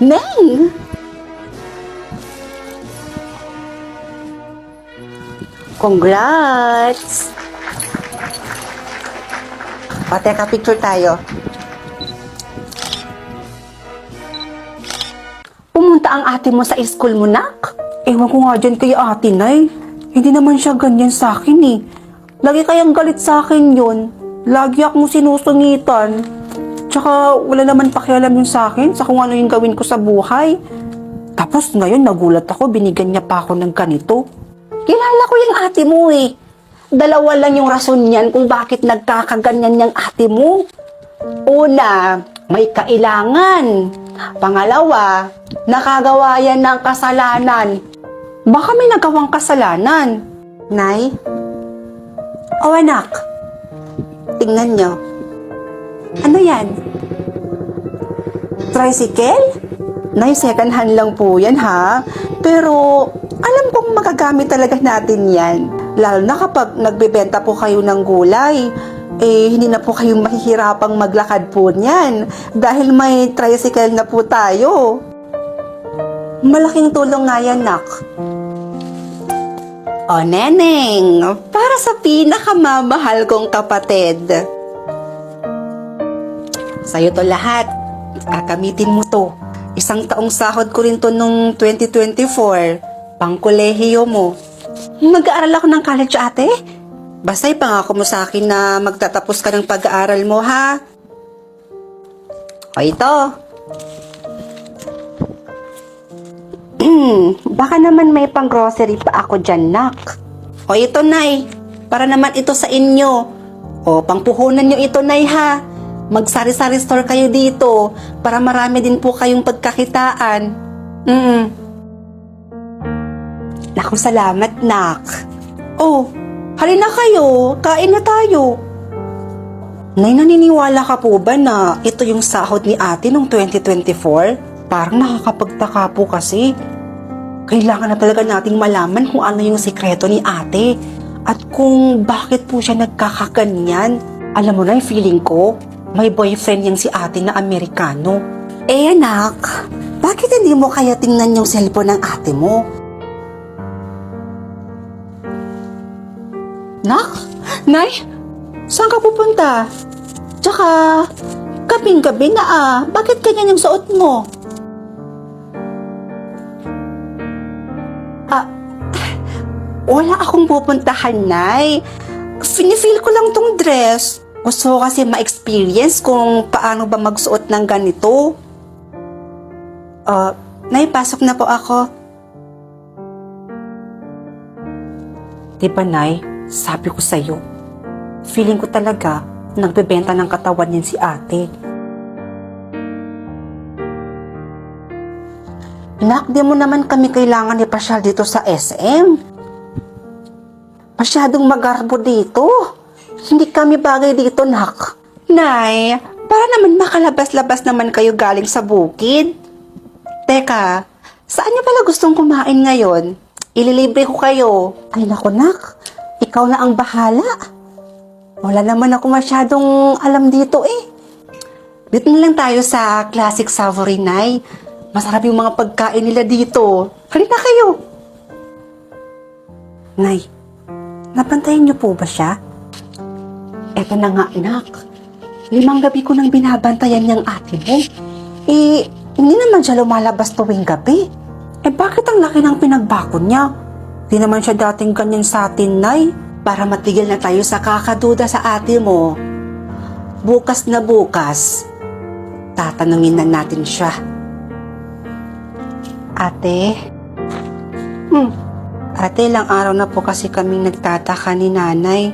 Neng! Congrats! O, teka, picture tayo. Pumunta ang ate mo sa school mo, nak? Ewan ko nga dyan kay ate, Nay. Hindi naman siya ganyan sa akin eh. Lagi kayang galit sa akin yun. Lagi akong sinusungitan. Tsaka wala naman pakialam yun sa akin sa kung ano yung gawin ko sa buhay. Tapos ngayon nagulat ako, binigyan niya pa ako ng ganito. Kilala ko yung ate mo eh. Dalawa lang yung rason niyan kung bakit nagkakaganyan yung ate mo. Una, may kailangan. Pangalawa, nakagawa yan ng kasalanan. Baka may nagawang kasalanan. Nay? O anak, tingnan nyo. Ano yan? Tricycle? Nay, second hand lang po yan ha. Pero alam kong magagamit talaga natin yan. Lalo na kapag nagbebenta po kayo ng gulay. Hindi na po kayong mahihirapang maglakad po niyan. Dahil may tricycle na po tayo. Malaking tulong nga yan, nak. O, Neneng, para sa pinakamamahal kong kapatid. Sa'yo to lahat. Kakamitin mo to. Isang taong sahod ko rin to nung 2024. Pangkolehiyo mo. Mag-aaral ako ng college, ate. Basta ipangako mo sa akin na magtatapos ka ng pag-aaral mo, ha? O, ito. Baka naman may pang-grocery pa ako dyan, nak. O, ito, Nay. Para naman ito sa inyo. O, pangpuhunan nyo ito, Nay, ha? Mag-sari-sari store kayo dito para marami din po kayong pagkakitaan. Naku, salamat, nak. Oh, halina kayo. Kain na tayo. Nay, naniniwala ka po ba na ito yung sahod ni ate noong 2024? Parang nakakapagtaka po kasi. Kailangan na talaga nating malaman kung ano yung sikreto ni ate at kung bakit po siya nagkakaganyan. Alam mo na yung feeling ko, may boyfriend yang si ate na Amerikano. Anak, bakit hindi mo kaya tingnan yung cellphone ng ate mo? Nak? Nay? Saan ka pupunta? Tsaka, gabing-gabi na bakit ganyan yung suot mo? Wala akong pupuntahan, Nay. Feel ko lang tong dress. Gusto ko kasi ma-experience kung paano ba magsuot ng ganito. Nay, pasok na po ako. Diba, Nay? Sabi ko sa'yo, feeling ko talaga nagbebenta ng katawan niyan si ate. Nak, di mo naman kami kailangan ipasyal dito sa SM. Masyadong magarbo dito. Hindi kami bagay dito, nak. Nay, para naman makalabas-labas naman kayo galing sa bukid. Teka, saan niyo pala gustong kumain ngayon? Ililibre ko kayo. Ay naku, nak. Ikaw na ang bahala. Wala naman ako masyadong alam dito eh. Dito na lang tayo sa Classic Savory, Nay. Masarap yung mga pagkain nila dito. Halika kayo. Nay, napantayan niyo po ba siya? Eto na nga, anak. 5 gabi ko nang binabantayan niyang ate mo. Hindi naman siya lumalabas tuwing gabi. Bakit ang laki ng pinagbako niya? Di naman siya dating ganyan sa atin, Nay. Para matigil na tayo sa kakaduda sa ate mo. Bukas na bukas, tatanungin na natin siya. Ate? Ate, ilang araw na po kasi kaming nagtataka ni nanay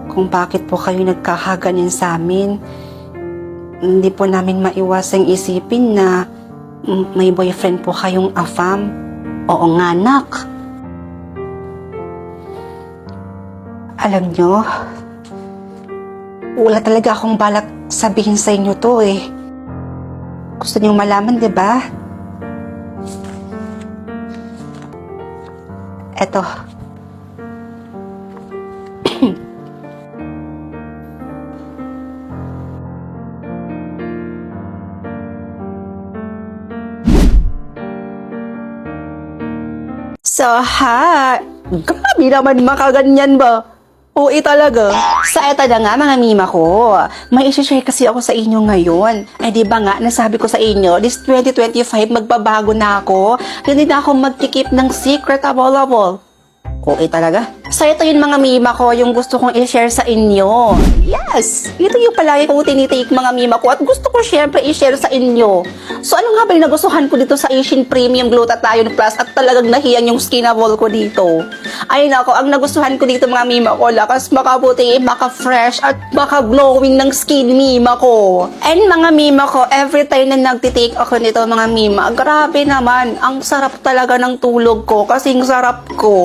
kung bakit po kayo nagkakaganyan sa amin. Hindi po namin maiwasang isipin na may boyfriend po kayong afam. Oo nga, anak. Alam nyo, wala talaga akong balak sabihin sa inyo to eh. Gusto niyong malaman, di ba? Eto. So hot. Grabe naman makaganyan ba? Oo talaga. Sa eto na nga mga mima ko, may isi-share kasi ako sa inyo ngayon. Eh di ba nga, nasabi ko sa inyo, this 2025 magbabago na ako. Hindi na ako magkikip ng secret available. Oo talaga. So ito yung mga mima ko, yung gusto kong i-share sa inyo. Yes! Ito yung palagi kong tinitake mga mima ko at gusto ko syempre i-share sa inyo. So ano nga ba yung nagustuhan ko dito sa Asian Premium Glutathione Plus at talagang nahiyan yung skinable ko dito? Ay nako, ang nagustuhan ko dito mga mima ko, lakas makaputi, maka-fresh at maka-glowing ng skin mima ko. And mga mima ko, every time na nagtitake ako nito mga mima, grabe naman, ang sarap talaga ng tulog ko kasing sarap ko.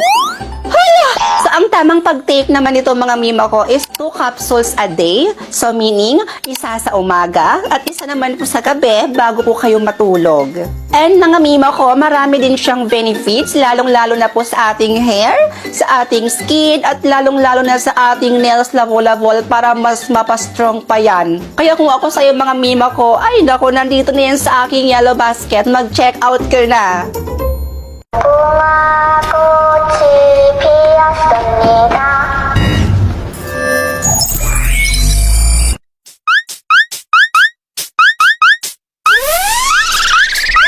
So, ang tamang pag-take naman nito mga mima ko is 2 capsules a day. So, meaning, isa sa umaga at isa naman po sa gabi bago po kayo matulog. And mga mima ko, marami din siyang benefits, lalong-lalo na po sa ating hair, sa ating skin, at lalong-lalo na sa ating nails lavo-lavo para mas mapastrong pa yan. Kaya kung ako sa'yo mga mima ko, ay naku, nandito na yan sa aking yellow basket. Mag-check out ka na.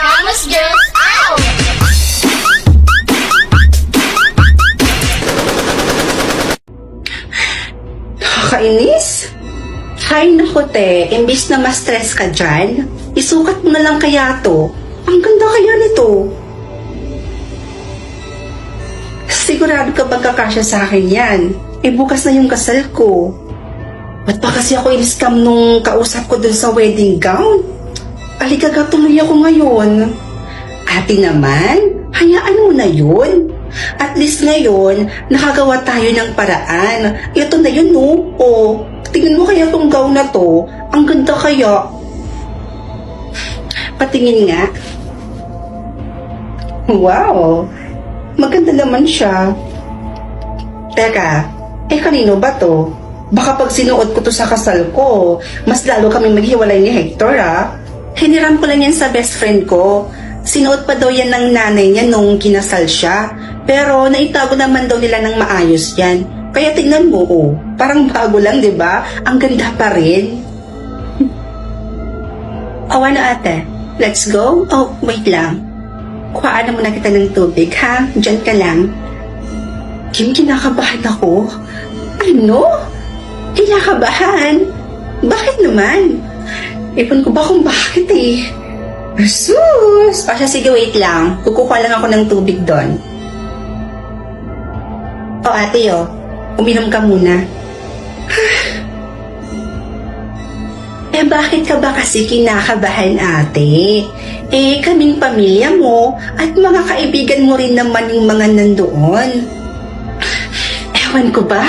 Promise Girls out! Nakakainis? Hay naku te, imbis na ma-stress ka dyan, isukat mo na lang kaya to. Ang ganda kaya nito. Sigurado ka bang kakasya sa akin yan? Eh bukas na yung kasal ko. Ba't pa kasi ako in-scam nung kausap ko dun sa wedding gown? Aligaga tuloy ako ngayon. Ate naman, hayaan mo na yun. At least ngayon, nakagawa tayo ng paraan. Ito na yun, no? O, tingnan mo kaya tong gown na to. Ang ganda kaya. Patingin nga. Wow, maganda naman siya. Teka, kanino ba to? Baka pag sinuot ko to sa kasal ko, mas lalo kami maghiwalay ni Hector, ah. Hiniram ko lang yan sa best friend ko. Sinuot pa daw yan ng nanay niya nung kinasal siya. Pero naitago naman daw nila ng maayos yan. Kaya tingnan mo, oh. Parang bago lang, di ba? Ang ganda pa rin. Oh, ano ate? Let's go? Oh, wait lang. Kuhaan na muna kita ng tubig, ha? Diyan ka lang. Kim, kinakabahan ako. Ano? Kinakabahan? Bakit naman? Ipon ko ba kung bakit eh? Sus! O siya, sige, wait lang. Kukuha lang ako ng tubig doon. O ate, oh. Uminom ka muna. Bakit ka ba kasi kinakabahan, ate? Kaming pamilya mo at mga kaibigan mo rin naman yung mga nandoon. Ewan ko ba?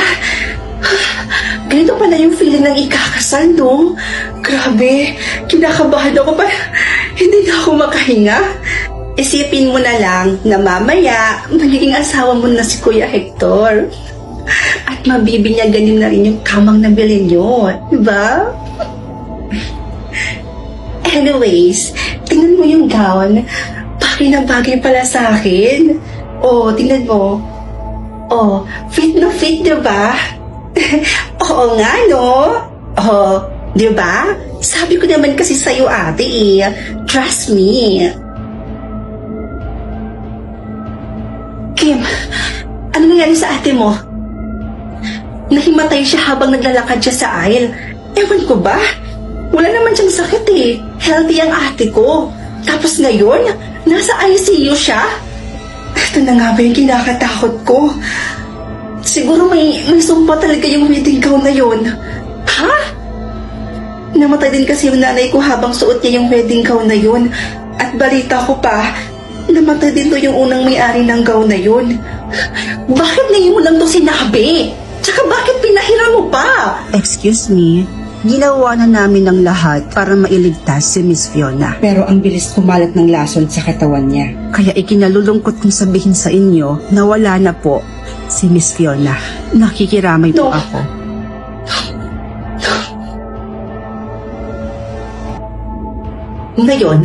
Ganito pala yung feeling ng ikakasal, no? Grabe, kinakabahan ako pa. Hindi na ako makahinga. Isipin mo na lang na mamaya magiging asawa mo na si Kuya Hector. At mabibinyagan na rin yung kamang nabili nyo, diba? Anyways, tingnan mo yung gown. Bagay na bagay pala sa akin. Oh, tingnan mo. Oh, fit na fit, diba? Oo nga, no? Oh, diba? Sabi ko naman kasi sa'yo, ate, eh. Trust me. Kim, ano nangyari sa ate mo? Nahimatay siya habang naglalakad siya sa aisle. Ewan ko ba? Wala naman siyang sakit eh. Healthy ang ate ko. Tapos ngayon, nasa ICU siya? Ito na nga ba yung kinakatakot ko? Siguro may sumpa talaga yung wedding gown na yun. Ha? Namatay din kasi yung nanay ko habang suot niya yung wedding gown na yun. At balita ko pa, namatay din to yung unang may-ari ng gown na yun. Bakit ngayon mo lang to sinabi? Tsaka bakit pinahiram mo pa? Excuse me, ginawa na namin ang lahat para mailigtas si Miss Fiona. Pero ang bilis kumalat ng lason sa katawan niya. Kaya ikinalulungkot kong sabihin sa inyo na wala na po si Miss Fiona. Nakikiramay po No. ako. Ngayon,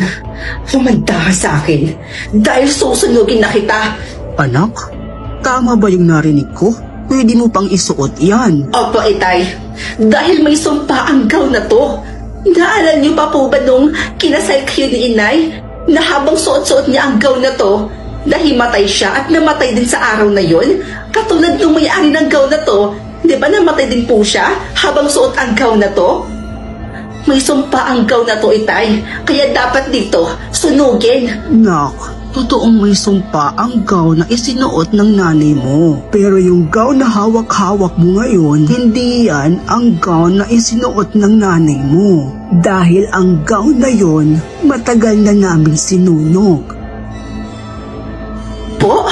lumanda ka sa akin dahil susunugin na kita. Anak, tama ba yung narinig ko? Pwede mo pang isuot yan. Opo, Itay. Dahil may sumpa ang gown na to. Naalala niyo pa po ba nung kinasal kayo ni Inay na habang suot-suot niya ang gown na to, nahimatay siya at namatay din sa araw na yon? Katulad nung may-ari ng gown na to, di ba namatay din po siya habang suot ang gown na to? May sumpa ang gown na to, Itay. Kaya dapat dito, sunugin. Nak, totoong may sumpa ang gown na isinuot ng nanay mo. Pero yung gown na hawak-hawak mo ngayon, hindi yan ang gown na isinuot ng nanay mo. Dahil ang gown na yon, matagal na namin sinunog. Po?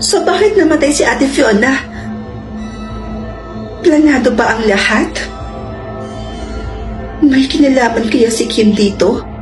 So bakit namatay si Ate Fiona? Planado ba ang lahat? May kinalaman kaya si Kim dito?